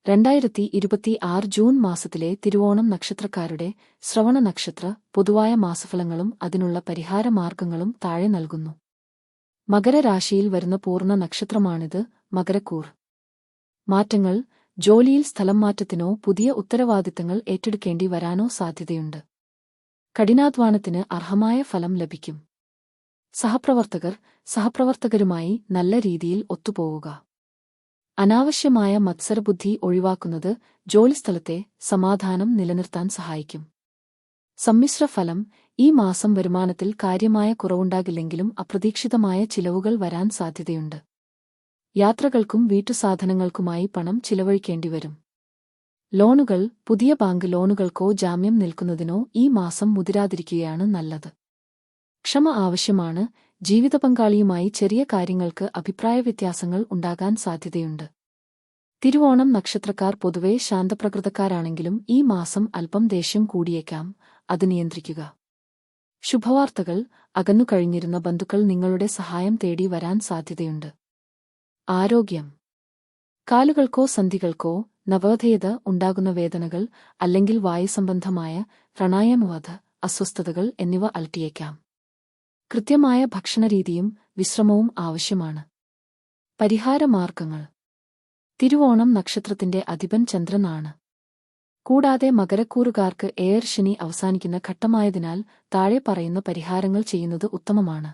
2026 June മാസത്തിലെ തിരുവോണം നക്ഷത്രക്കാരുടെ ശ്രവണ നക്ഷത്ര പൊതുവായ മാസഫലങ്ങളും അതിനുള്ള പരിഹാരമാർഗങ്ങളും താഴെ നൽകുന്നു. മകരരാശിയിൽ വരുന്ന പൂർണ്ണ നക്ഷത്രമാണിത്. മകരക്കൂർ. മാറ്റങ്ങൾ: ജോലിയിൽ സ്ഥലം മാറ്റത്തിനോ പുതിയ ഉത്തരവാദിത്തങ്ങൾ ഏറ്റെടുക്കേണ്ടി വരാനോ സാധ്യതയുണ്ട്. കഠിനാധ്വാനത്തിന് അർഹമായ ഫലം ലഭിക്കും. സഹപ്രവർത്തകരുമായി നല്ല രീതിയിൽ ഒത്തുപോവുക. അനാവശ്യമായ മത്സരബുദ്ധി ഒഴിവാക്കുന്നത് ജോലിസ്ഥലത്തെ സമാധാനം നിലനിർത്താൻ സഹായിക്കും. സമ്മിശ്ര ഫലം: ഈ മാസം വരുമാനത്തിൽ കാര്യമായ കുറവുണ്ടാകില്ലെങ്കിലും അപ്രതീക്ഷിതമായ ചിലവുകൾ വരാൻ സാധ്യതയുണ്ട്. യാത്രകൾക്കും വീട്ടുസാധനങ്ങൾക്കുമായി പണം ചിലവഴിക്കേണ്ടിവരും. ലോണുകൾ: പുതിയ ബാങ്ക് ലോണുകൾക്കോ ജാമ്യം നിൽക്കുന്നതിനോ ഈ മാസം മുതിരാതിരിക്കുകയാണ് നല്ലത്. ക്ഷമ ആവശ്യമാണ്. ജീവിതപങ്കാളിയുമായി ചെറിയ കാര്യങ്ങൾക്ക് അഭിപ്രായവ്യത്യാസങ്ങൾ ഉണ്ടാകാൻ സാധ്യതയുണ്ട്. തിരുവോണം നക്ഷത്രക്കാർ പൊതുവെ ശാന്തപ്രകൃതക്കാരാണെങ്കിലും ഈ മാസം അല്പം ദേഷ്യം കൂടിയേക്കാം. അത് നിയന്ത്രിക്കുക. ശുഭവാർത്തകൾ: അകന്നുകഴിഞ്ഞിരുന്ന ബന്ധുക്കൾ നിങ്ങളുടെ സഹായം തേടി വരാൻ സാധ്യതയുണ്ട്. ആരോഗ്യം: കാലുകൾക്കോ സന്ധികൾക്കോ നവോദയത ഉണ്ടാകുന്ന വേദനകൾ അല്ലെങ്കിൽ വായുസംബന്ധമായ പ്രാണായാമവധ അസ്വസ്ഥതകൾ എന്നിവ അലട്ടിയേക്കാം. കൃത്യമായ ഭക്ഷണരീതിയും വിശ്രമവും ആവശ്യമാണ്. പരിഹാരമാർഗങ്ങൾ: തിരുവോണം നക്ഷത്രത്തിന്റെ അധിപൻ ചന്ദ്രനാണ്. കൂടാതെ മകരക്കൂറുകാർക്ക് ഏഴര ശനി അവസാനിക്കുന്ന ഘട്ടമായതിനാൽ താഴെ പറയുന്ന പരിഹാരങ്ങൾ ചെയ്യുന്നത് ഉത്തമമാണ്.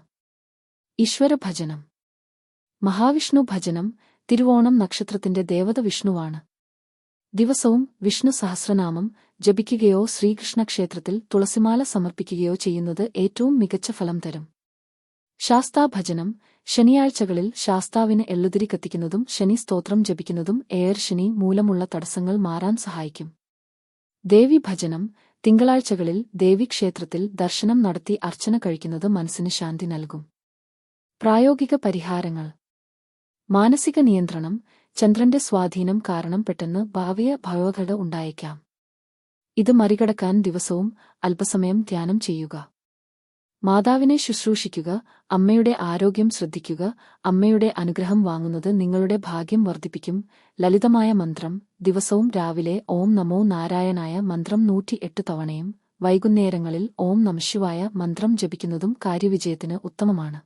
ഈശ്വരഭജനം. മഹാവിഷ്ണു ഭജനം. തിരുവോണം നക്ഷത്രത്തിന്റെ ദേവത വിഷ്ണുവാണ്. ദിവസവും വിഷ്ണു സഹസ്രനാമം ജപിക്കുകയോ ശ്രീകൃഷ്ണ ക്ഷേത്രത്തിൽ തുളസിമാല സമർപ്പിക്കുകയോ ചെയ്യുന്നത് ഏറ്റവും മികച്ച ഫലം തരും. ശാസ്താഭജനം. ശനിയാഴ്ചകളിൽ ശാസ്താവിന് എള്ളുതിരി കത്തിക്കുന്നതും ശനി സ്തോത്രം ജപിക്കുന്നതും ഏഴരശനി മൂലമുള്ള തടസ്സങ്ങൾ മാറാൻ സഹായിക്കും. ദേവീഭജനം. തിങ്കളാഴ്ചകളിൽ ദേവീക്ഷേത്രത്തിൽ ദർശനം നടത്തി അർച്ചന കഴിക്കുന്നത് മനസ്സിന് ശാന്തി നൽകും. പ്രായോഗിക പരിഹാരങ്ങൾ: മാനസിക നിയന്ത്രണം. ചന്ദ്രന്റെ സ്വാധീനം കാരണം പെട്ടെന്ന് ഭാവിയ ഭയോധട ഉണ്ടായേക്കാം. ഇത് മറികടക്കാൻ ദിവസവും അല്പസമയം ധ്യാനം ചെയ്യുക. മാതാവിനെ ശുശ്രൂഷിക്കുക. അമ്മയുടെ ആരോഗ്യം ശ്രദ്ധിക്കുക. അമ്മയുടെ അനുഗ്രഹം വാങ്ങുന്നത് നിങ്ങളുടെ ഭാഗ്യം വർദ്ധിപ്പിക്കും. ലളിതമായ മന്ത്രം. ദിവസവും രാവിലെ ഓം നമോ നാരായണായ മന്ത്രം 108 തവണയും വൈകുന്നേരങ്ങളിൽ ഓം നമഃശിവായ മന്ത്രം ജപിക്കുന്നതും കാര്യവിജയത്തിന് ഉത്തമമാണ്.